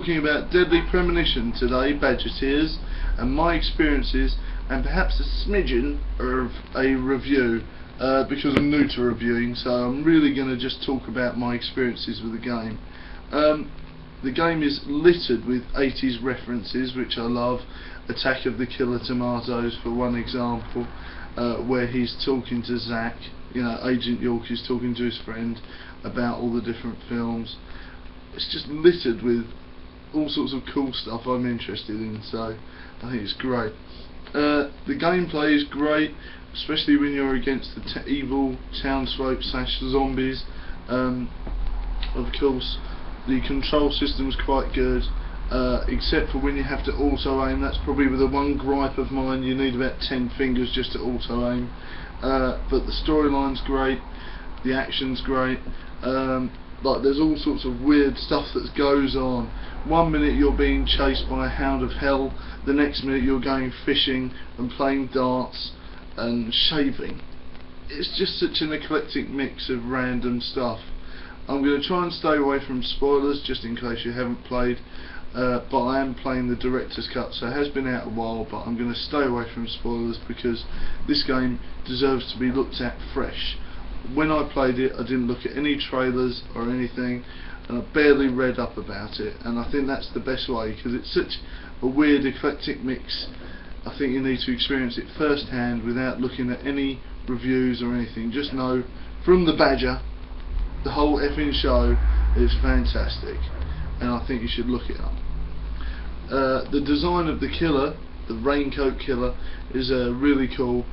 Talking about Deadly Premonition today, Badger Tears, and my experiences, and perhaps a smidgen of a review, because I'm new to reviewing, so I'm really going to just talk about my experiences with the game. The game is littered with 80s references, which I love. Attack of the Killer Tomatoes, for one example, where he's talking to Zack, Agent York is talking to his friend about all the different films. It's just littered with all sorts of cool stuff I'm interested in, so I think it's great. The gameplay is great, especially when you're against the evil townsfolk / zombies. Of course, the control system's quite good, except for when you have to auto-aim. That's probably the one gripe of mine. You need about 10 fingers just to auto-aim. But the storyline's great, the action's great. Like, there's all sorts of weird stuff that goes on. One minute you're being chased by a hound of hell, the next minute you're going fishing and playing darts and shaving. It's just such an eclectic mix of random stuff. I'm going to try and stay away from spoilers, just in case you haven't played, but I am playing the director's cut, so it has been out a while, but I'm going to stay away from spoilers because this game deserves to be looked at fresh. When I played it, I didn't look at any trailers or anything, and I barely read up about it, and I think that's the best way, because it's such a weird eclectic mix. I think you need to experience it firsthand without looking at any reviews or anything. Just know from the Badger, the whole effing show is fantastic, and I think you should look it up. The design of the killer, the raincoat killer, is really cool.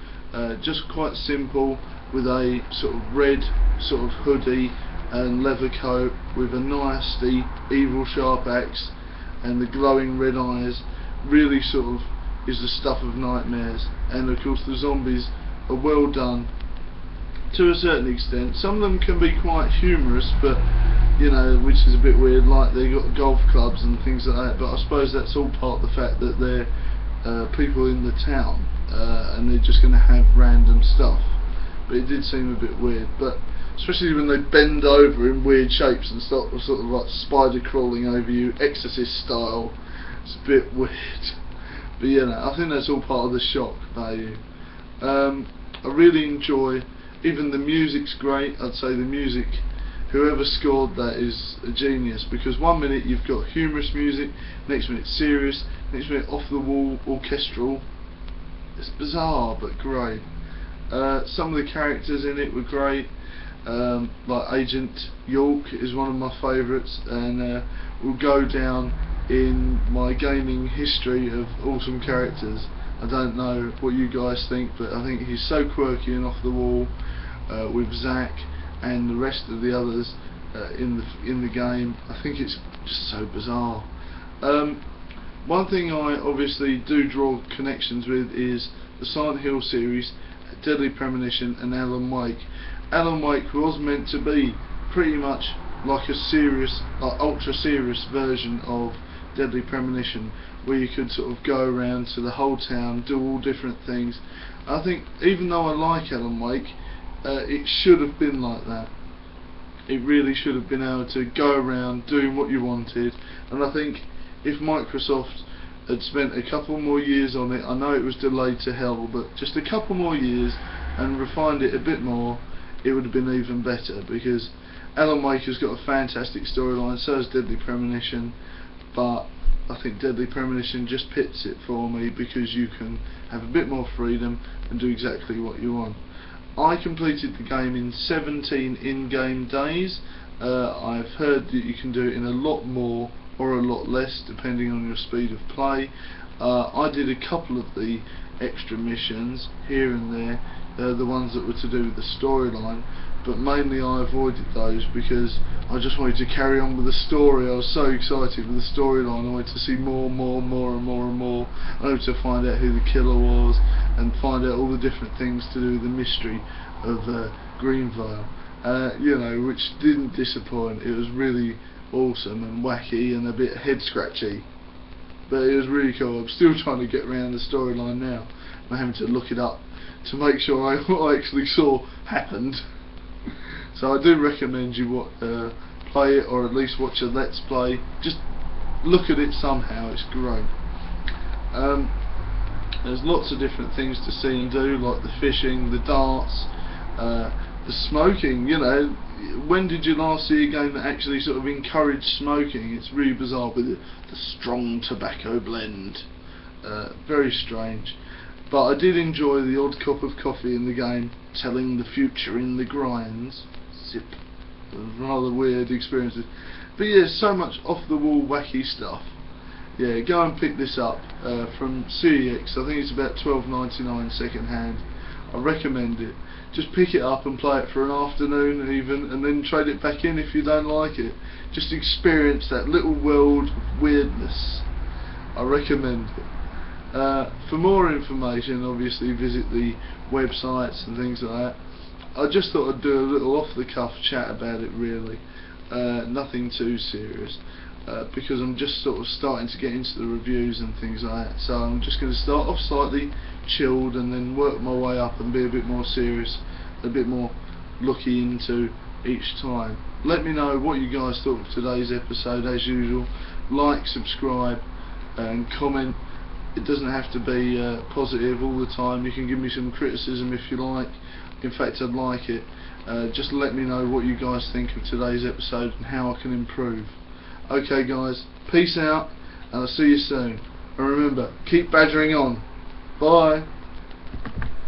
Just quite simple, with a sort of red sort of hoodie and leather coat with a nasty evil sharp axe and the glowing red eyes. Really sort of is the stuff of nightmares. And of course the zombies are well done to a certain extent. Some of them can be quite humorous, but which is a bit weird, like they got golf clubs and things like that, but I suppose that's all part of the fact that they're people in the town, and they're just going to have random stuff. But it did seem a bit weird, but especially when they bend over in weird shapes and start sort of like spider crawling over you, Exorcist style. It's a bit weird, but I think that's all part of the shock value. I really enjoy, even the music's great. I'd say the music, whoever scored that is a genius, because one minute you've got humorous music, next minute serious, next minute off the wall orchestral. It's bizarre but great. Some of the characters in it were great, like Agent York is one of my favourites, and will go down in my gaming history of awesome characters. I don't know what you guys think, but I think he's so quirky and off the wall, with Zack and the rest of the others in the game. I think it's just so bizarre. One thing I obviously do draw connections with is the Silent Hill series, Deadly Premonition and Alan Wake. Alan Wake was meant to be pretty much like a serious, like ultra serious version of Deadly Premonition, where you could sort of go around to the whole town, do all different things. I think even though I like Alan Wake, it should have been like that. It really should have been able to go around doing what you wanted, and I think if Microsoft had spent a couple more years on it, I know it was delayed to hell, but just a couple more years and refined it a bit more, it would have been even better, because Alan Wake has got a fantastic storyline, so has Deadly Premonition, but I think Deadly Premonition just pits it for me, because you can have a bit more freedom and do exactly what you want. I completed the game in 17 in-game days. I've heard that you can do it in a lot more or a lot less depending on your speed of play. I did a couple of the extra missions here and there, the ones that were to do with the storyline, but mainly I avoided those because I just wanted to carry on with the story. I was so excited with the storyline. I wanted to see more and more. I wanted to find out who the killer was and find out all the different things to do with the mystery of Greenvale, which didn't disappoint. It was really awesome and wacky and a bit head scratchy, but it was really cool. I'm still trying to get around the storyline now. I'm having to look it up to make sure what I actually saw happened. So I do recommend you play it, or at least watch a let's play. Just look at it somehow. It's great. There's lots of different things to see and do, like the fishing, the darts, the smoking. You know, when did you last see a game that actually sort of encouraged smoking? It's really bizarre with the strong tobacco blend. Very strange. But I did enjoy the odd cup of coffee in the game, telling the future in the grinds. Sip. Rather weird experiences. But yeah, so much off the wall wacky stuff. Yeah, go and pick this up from CEX. I think it's about $12.99 second hand. I recommend it. Just pick it up and play it for an afternoon even, and then trade it back in if you don't like it. Just experience that little world of weirdness. I recommend it. For more information, obviously visit the websites and things like that. I just thought I'd do a little off the cuff chat about it really. Nothing too serious. Because I'm just sort of starting to get into the reviews and things like that, so I'm just going to start off slightly chilled and then work my way up and be a bit more serious, a bit more looky into each time. Let me know what you guys thought of today's episode. As usual, like, subscribe and comment. It doesn't have to be positive all the time. You can give me some criticism if you like. In fact, I'd like it. Just let me know what you guys think of today's episode and how I can improve. Okay guys, peace out, and I'll see you soon. And remember, keep badgering on. Bye.